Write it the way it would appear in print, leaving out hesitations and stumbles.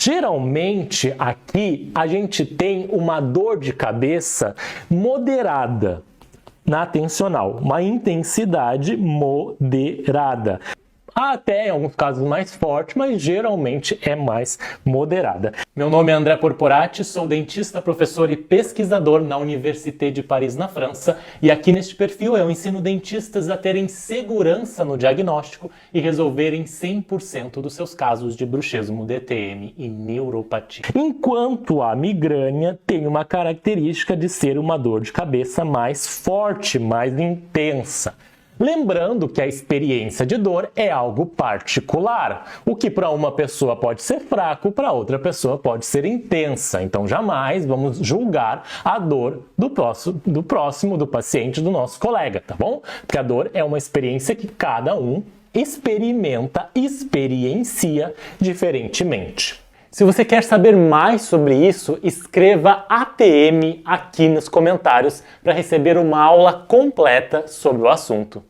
Geralmente aqui a gente tem uma dor de cabeça moderada na atencional, uma intensidade moderada. Até em alguns casos mais forte, mas geralmente é mais moderada. Meu nome é André Corporati, sou dentista, professor e pesquisador na Université de Paris, na França, e aqui neste perfil eu ensino dentistas a terem segurança no diagnóstico e resolverem 100% dos seus casos de bruxismo, DTM e neuropatia. Enquanto a migrânia tem uma característica de ser uma dor de cabeça mais forte, mais intensa. Lembrando que a experiência de dor é algo particular. O que para uma pessoa pode ser fraco, para outra pessoa pode ser intensa. Então jamais vamos julgar a dor do próximo, do paciente, do nosso colega, tá bom? Porque a dor é uma experiência que cada um experiencia diferentemente. Se você quer saber mais sobre isso, escreva ATM aqui nos comentários para receber uma aula completa sobre o assunto.